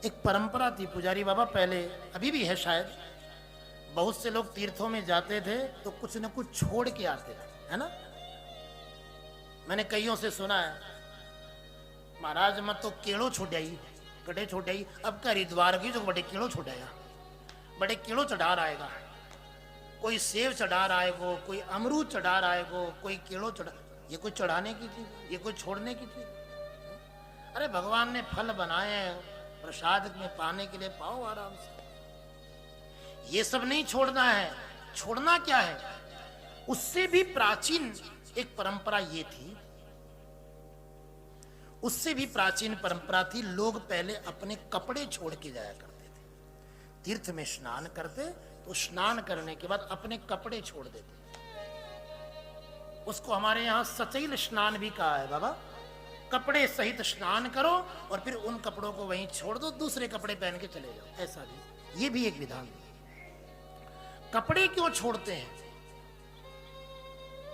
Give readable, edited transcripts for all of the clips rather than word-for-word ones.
एक परंपरा थी पुजारी बाबा, पहले अभी भी है शायद, बहुत से लोग तीर्थों में जाते थे तो कुछ न कुछ छोड़ के आते थे, है ना। मैंने कईयों से सुना है, महाराज मत तो केड़ो छोड़ाई, कड़े छोड़ाई, अब का हरिद्वार की जो बड़े केड़ो छोड़ाया, बड़े केड़ो चढ़ा आएगा, कोई सेव चढ़ा रहा है को, कोई अमरूद चढ़ा रहा है को, कोई केड़ो चढ़ा, ये कोई चढ़ाने की चीज, ये कोई छोड़ने की चीज। अरे भगवान ने फल बनाए हैं प्रसाद में पाने के लिए, पाओ आराम से। ये सब नहीं छोड़ना है। छोड़ना क्या है? उससे भी प्राचीन एक परंपरा ये थी, उससे भी प्राचीन परंपरा थी। लोग पहले अपने कपड़े छोड़ के जाया करते थे, तीर्थ में स्नान करते तो स्नान करने के बाद अपने कपड़े छोड़ देते। उसको हमारे यहां सचैल स्नान भी कहा है बाबा। कपड़े सहित स्नान करो और फिर उन कपड़ों को वहीं छोड़ दो, दूसरे कपड़े पहन के चले जाओ, ऐसा भी, ये भी एक विधान है। कपड़े क्यों छोड़ते हैं?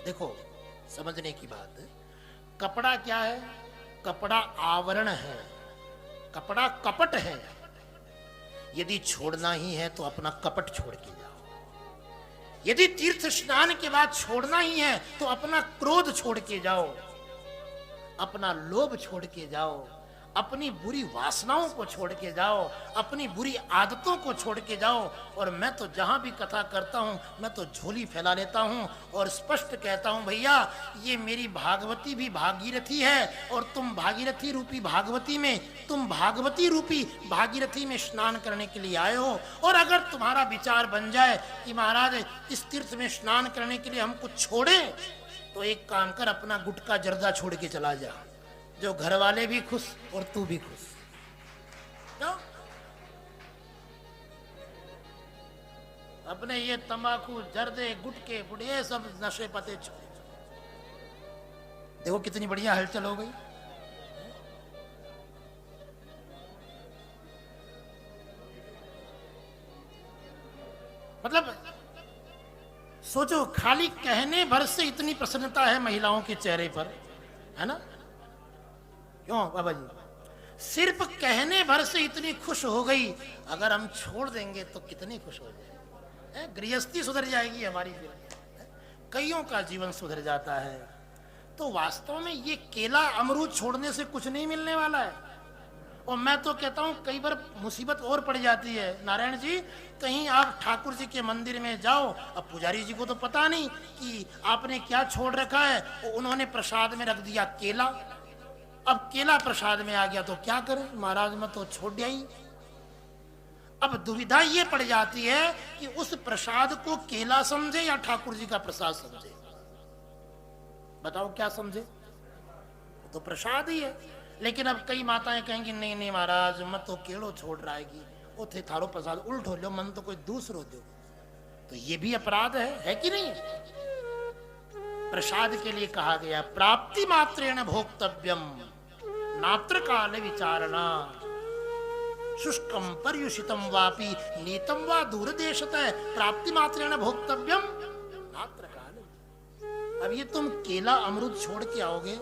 देखो समझने की बात है, कपड़ा क्या है? कपड़ा आवरण है, कपड़ा कपट है। यदि छोड़ना ही है तो अपना कपट छोड़ के जाओ। यदि तीर्थ स्नान के बाद छोड़ना ही है तो अपना क्रोध छोड़ के जाओ, अपना लोभ छोड़ के जाओ, अपनी बुरी वासनाओं को छोड़ के जाओ, अपनी बुरी आदतों को छोड़ के जाओ। और मैं तो जहां भी कथा करता हूं मैं तो झोली फैला लेता हूं और स्पष्ट कहता हूं, भैया ये मेरी भागवती भी भागीरथी है और तुम भागीरथी रूपी भागवती में, तुम भागवती रूपी भागीरथी में स्नान करने के लिए आए हो। और अगर तुम्हारा विचार बन जाए कि महाराज इस तीर्थ में स्नान करने के लिए हम कुछ छोड़े, तो एक काम कर, अपना गुटखा जर्दा छोड़ के चला जा, जो घर वाले भी खुश और तू भी खुश। क्यों? अपने ये तंबाकू जर्दे गुटके बुढ़े सब नशे पते छोड़े। देखो कितनी बढ़िया हलचल हो गई। मतलब सोचो, खाली कहने भर से इतनी प्रसन्नता है महिलाओं के चेहरे पर, है ना। क्यों बाबा जी? सिर्फ कहने भर से इतनी खुश हो गई, अगर हम छोड़ देंगे तो कितनी खुश हो जाए। गृहस्थी सुधर जाएगी हमारी, फिर कईयों का जीवन सुधर जाता है। तो वास्तव में ये केला अमरूद छोड़ने से कुछ नहीं मिलने वाला है। और मैं तो कहता हूं कई बार मुसीबत और पड़ जाती है। नारायण जी, कहीं आप ठाकुर जी के मंदिर में जाओ, अब पुजारी जी को तो पता नहीं कि आपने क्या छोड़ रखा है, उन्होंने प्रसाद में रख दिया केला। अब केला प्रसाद में आ गया तो क्या करें? महाराज मैं तो छोड़ दिया ही। अब दुविधा ये पड़ जाती है कि उस प्रसाद को केला समझे या ठाकुर जी का प्रसाद समझे। बताओ क्या समझे? तो प्रसाद ही है। लेकिन अब कई माताएं कहेंगी नहीं नहीं महाराज मत तो केड़ो छोड़ रहेगी, उथे थारो प्रसाद उल्ट हो लो, मन तो कोई दूसरो दो। तो ये भी अपराध है कि नहीं? प्रसाद के लिए कहा गया प्राप्ति मात्रेण भोक्तव्यम नात्र काल विचारणा, शुष्कम पर्युषितम वापि नीतम वा दूरदेशतः प्राप्ति मात्रेण भोक्तव्यम नात्र काल। अब ये तुम केला अमरूद छोड़ के आओगे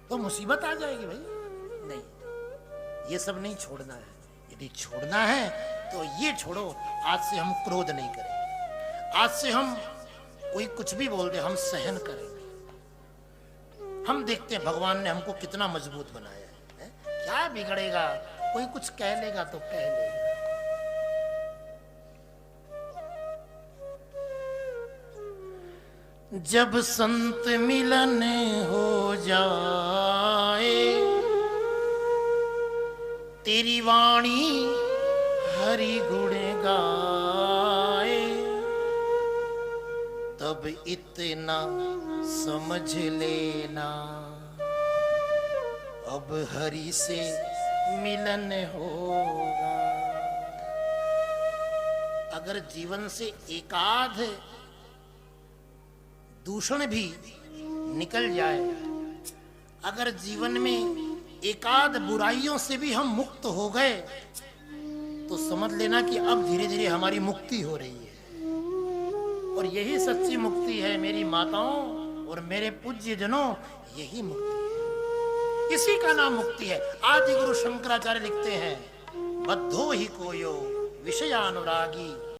तो मुसीबत आ जाएगी भाई। नहीं, ये सब नहीं छोड़ना है। यदि छोड़ना है तो ये छोड़ो, आज से हम क्रोध नहीं करेंगे, आज से हम कोई कुछ भी बोल दे हम सहन करेंगे। हम देखते हैं भगवान ने हमको कितना मजबूत बनाया है। क्या बिगड़ेगा? कोई कुछ कह लेगा तो कह लेगा। जब संत मिलन हो जाए, तेरी वाणी हरि गुण गाए, तब इतना समझ लेना अब हरि से मिलन होगा। अगर जीवन से एकाध दूषण भी निकल जाए, अगर जीवन में एकाध बुराइयों से भी हम मुक्त हो गए, तो समझ लेना कि अब धीरे धीरे हमारी मुक्ति हो रही है। और यही सच्ची मुक्ति है मेरी माताओं और मेरे पूज्य जनों, यही मुक्ति है। इसी का नाम मुक्ति है। आदि गुरु शंकराचार्य लिखते हैं, बद्धो ही कोयो विषयानुरागी